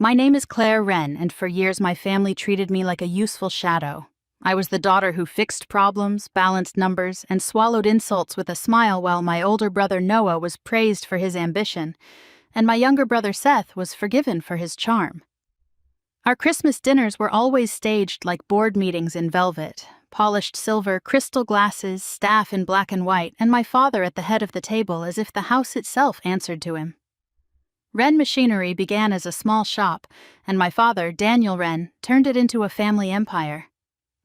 My name is Claire Wren, and for years my family treated me like a useful shadow. I was the daughter who fixed problems, balanced numbers, and swallowed insults with a smile while my older brother Noah was praised for his ambition, and my younger brother Seth was forgiven for his charm. Our Christmas dinners were always staged like board meetings in velvet, polished silver, crystal glasses, staff in black and white, and my father at the head of the table as if the house itself answered to him. Wren Machinery began as a small shop, and my father, Daniel Wren, turned it into a family empire.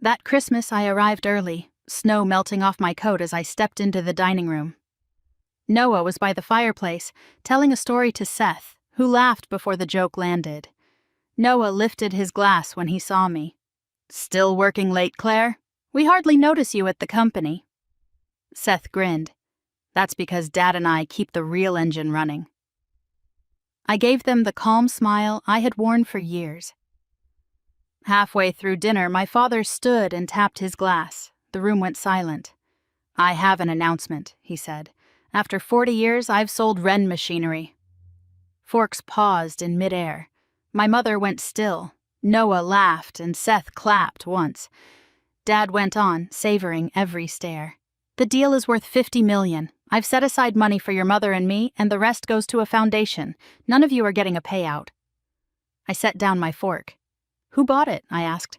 That Christmas I arrived early, snow melting off my coat as I stepped into the dining room. Noah was by the fireplace, telling a story to Seth, who laughed before the joke landed. Noah lifted his glass when he saw me. "Still working late, Claire? We hardly notice you at the company." Seth grinned. "That's because Dad and I keep the real engine running." I gave them the calm smile I had worn for years. Halfway through dinner, my father stood and tapped his glass. The room went silent. "I have an announcement," he said. "After 40 years, I've sold Wren Machinery." Forks paused in midair. My mother went still. Noah laughed and Seth clapped once. Dad went on, savoring every stare. "The deal is worth $50 million. I've set aside money for your mother and me, and the rest goes to a foundation. None of you are getting a payout." I set down my fork. "Who bought it?" I asked.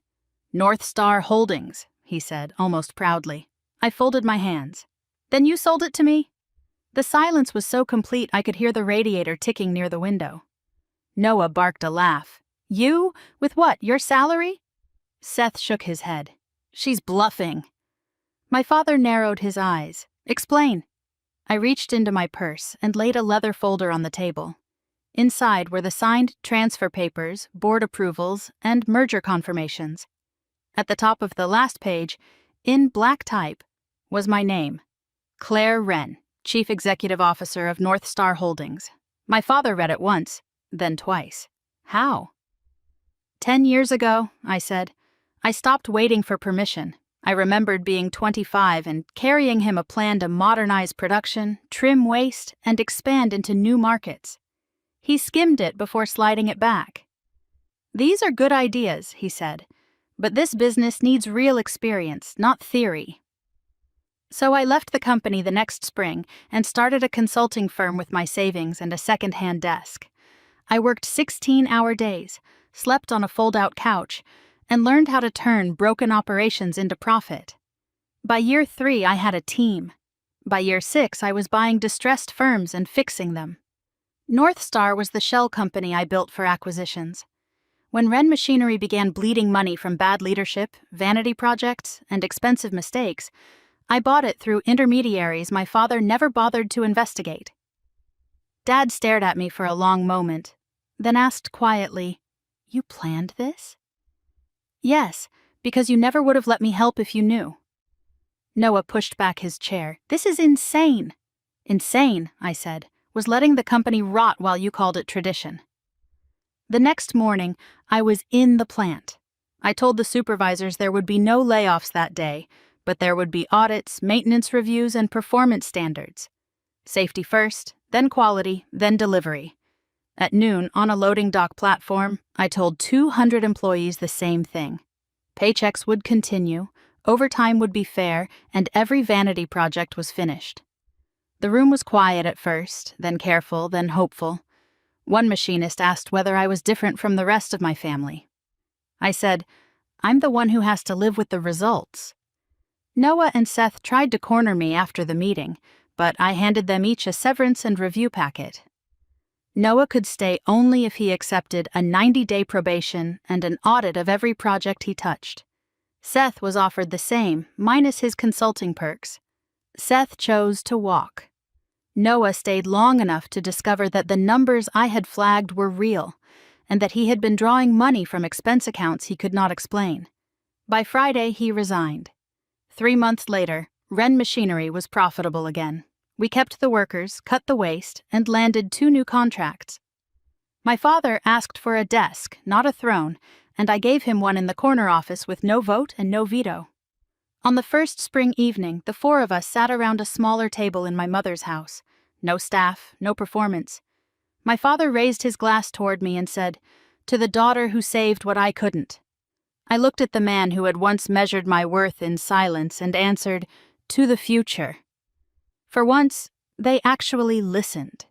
"North Star Holdings," he said, almost proudly. I folded my hands. "Then you sold it to me?" The silence was so complete I could hear the radiator ticking near the window. Noah barked a laugh. "You? With what, your salary?" Seth shook his head. "She's bluffing." My father narrowed his eyes. "Explain." I reached into my purse and laid a leather folder on the table. Inside were the signed transfer papers, board approvals, and merger confirmations. At the top of the last page, in black type, was my name, Claire Wren, Chief Executive Officer of North Star Holdings. My father read it once, then twice. "How?" 10 years ago, I said. I stopped waiting for permission. I remembered being 25 and carrying him a plan to modernize production, trim waste, and expand into new markets. He skimmed it before sliding it back. "These are good ideas," he said, "but this business needs real experience, not theory." So I left the company the next spring and started a consulting firm with my savings and a second-hand desk. I worked 16-hour days, slept on a fold-out couch, and learned how to turn broken operations into profit. By year 3, I had a team. By year 6, I was buying distressed firms and fixing them. North Star was the shell company I built for acquisitions. When Wren Machinery began bleeding money from bad leadership, vanity projects, and expensive mistakes, I bought it through intermediaries my father never bothered to investigate. Dad stared at me for a long moment, then asked quietly, "You planned this?" "Yes, because you never would have let me help if you knew." Noah pushed back his chair. "This is insane." "Insane," I said, "was letting the company rot while you called it tradition." The next morning, I was in the plant. I told the supervisors there would be no layoffs that day, but there would be audits, maintenance reviews, and performance standards. Safety first, then quality, then delivery. At noon, on a loading dock platform, I told 200 employees the same thing. Paychecks would continue, overtime would be fair, and every vanity project was finished. The room was quiet at first, then careful, then hopeful. One machinist asked whether I was different from the rest of my family. I said, "I'm the one who has to live with the results." Noah and Seth tried to corner me after the meeting, but I handed them each a severance and review packet. Noah could stay only if he accepted a 90-day probation and an audit of every project he touched. Seth was offered the same, minus his consulting perks. Seth chose to walk. Noah stayed long enough to discover that the numbers I had flagged were real, and that he had been drawing money from expense accounts he could not explain. By Friday, he resigned. 3 months later, Wren Machinery was profitable again. We kept the workers, cut the waste, and landed 2 new contracts. My father asked for a desk, not a throne, and I gave him one in the corner office with no vote and no veto. On the first spring evening, the 4 of us sat around a smaller table in my mother's house. No staff, no performance. My father raised his glass toward me and said, to the daughter who saved what I couldn't. I looked at the man who had once measured my worth in silence and answered, to the future. For once, they actually listened.